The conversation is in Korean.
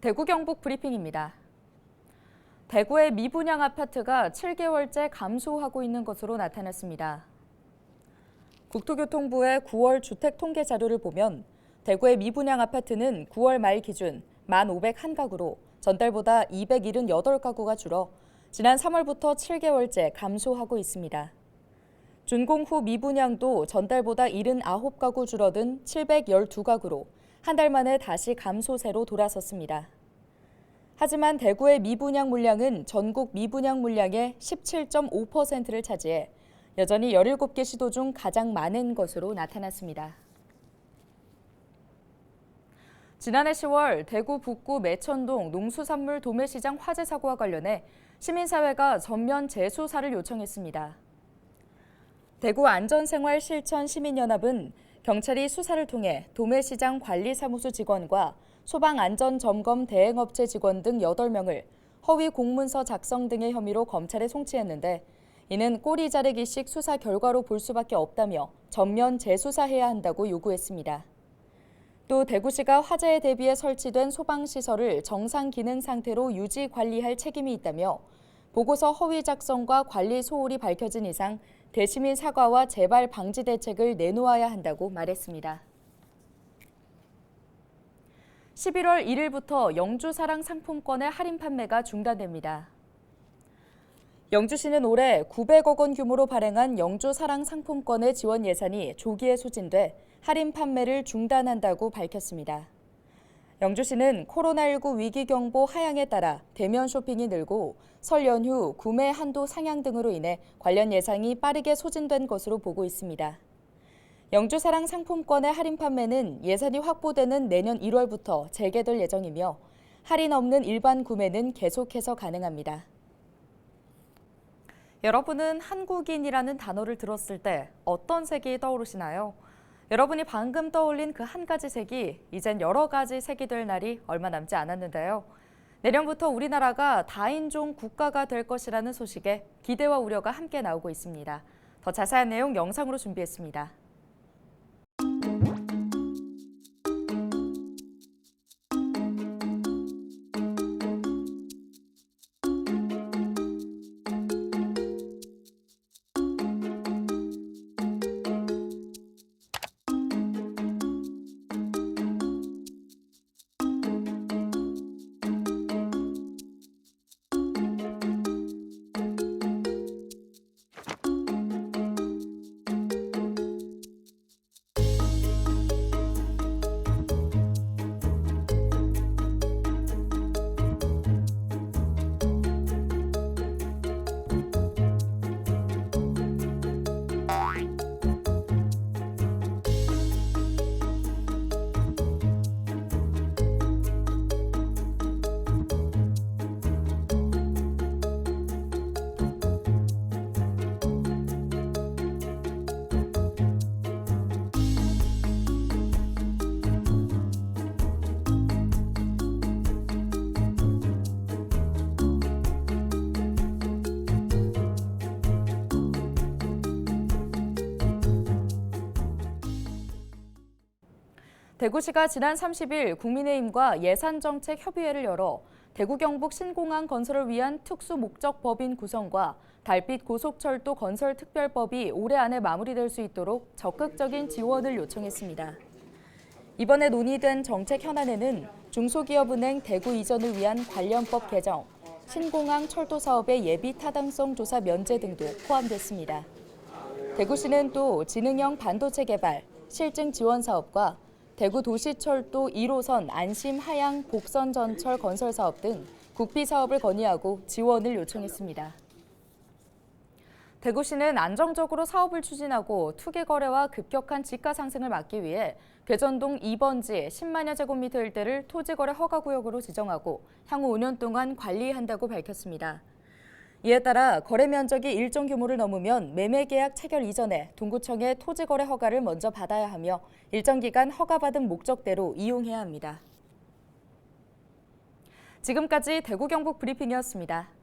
대구 경북 브리핑입니다. 대구의 미분양 아파트가 7개월째 감소하고 있는 것으로 나타났습니다. 국토교통부의 9월 주택 통계 자료를 보면 대구의 미분양 아파트는 9월 말 기준 1,501가구로 전달보다 278가구가 줄어 지난 3월부터 7개월째 감소하고 있습니다. 준공 후 미분양도 전달보다 79가구 줄어든 712가구로 한 달 만에 다시 감소세로 돌아섰습니다. 하지만 대구의 미분양 물량은 전국 미분양 물량의 17.5%를 차지해 여전히 17개 시도 중 가장 많은 것으로 나타났습니다. 지난해 10월 대구 북구 매천동 농수산물 도매시장 화재 사고와 관련해 시민사회가 전면 재수사를 요청했습니다. 대구 안전생활실천시민연합은 경찰이 수사를 통해 도매시장 관리사무소 직원과 소방안전점검 대행업체 직원 등 8명을 허위 공문서 작성 등의 혐의로 검찰에 송치했는데 이는 꼬리 자르기식 수사 결과로 볼 수밖에 없다며 전면 재수사해야 한다고 요구했습니다. 또 대구시가 화재에 대비해 설치된 소방시설을 정상 기능 상태로 유지 관리할 책임이 있다며 보고서 허위 작성과 관리 소홀이 밝혀진 이상 대시민 사과와 재발 방지 대책을 내놓아야 한다고 말했습니다. 11월 1일부터 영주사랑 상품권의 할인 판매가 중단됩니다. 영주시는 올해 900억 원 규모로 발행한 영주사랑 상품권의 지원 예산이 조기에 소진돼 할인 판매를 중단한다고 밝혔습니다. 영주시는 코로나19 위기경보 하향에 따라 대면 쇼핑이 늘고 설 연휴 구매 한도 상향 등으로 인해 관련 예산이 빠르게 소진된 것으로 보고 있습니다. 영주사랑 상품권의 할인 판매는 예산이 확보되는 내년 1월부터 재개될 예정이며 할인 없는 일반 구매는 계속해서 가능합니다. 여러분은 한국인이라는 단어를 들었을 때 어떤 색이 떠오르시나요? 여러분이 방금 떠올린 그 한 가지 색이 이젠 여러 가지 색이 될 날이 얼마 남지 않았는데요. 내년부터 우리나라가 다인종 국가가 될 것이라는 소식에 기대와 우려가 함께 나오고 있습니다. 더 자세한 내용 영상으로 준비했습니다. 대구시가 지난 30일 국민의힘과 예산정책협의회를 열어 대구 경북 신공항 건설을 위한 특수목적법인 구성과 달빛 고속철도 건설특별법이 올해 안에 마무리될 수 있도록 적극적인 지원을 요청했습니다. 이번에 논의된 정책 현안에는 중소기업은행 대구 이전을 위한 관련법 개정, 신공항 철도 사업의 예비 타당성 조사 면제 등도 포함됐습니다. 대구시는 또 지능형 반도체 개발, 실증 지원 사업과 대구 도시철도 1호선 안심 하양 복선 전철 건설 사업 등 국비 사업을 건의하고 지원을 요청했습니다. 대구시는 안정적으로 사업을 추진하고 투기 거래와 급격한 지가 상승을 막기 위해 괴전동 2번지 10만여 제곱미터 일대를 토지거래 허가구역으로 지정하고 향후 5년 동안 관리한다고 밝혔습니다. 이에 따라 거래 면적이 일정 규모를 넘으면 매매계약 체결 이전에 동구청의 토지거래 허가를 먼저 받아야 하며 일정 기간 허가받은 목적대로 이용해야 합니다. 지금까지 대구 경북 브리핑이었습니다.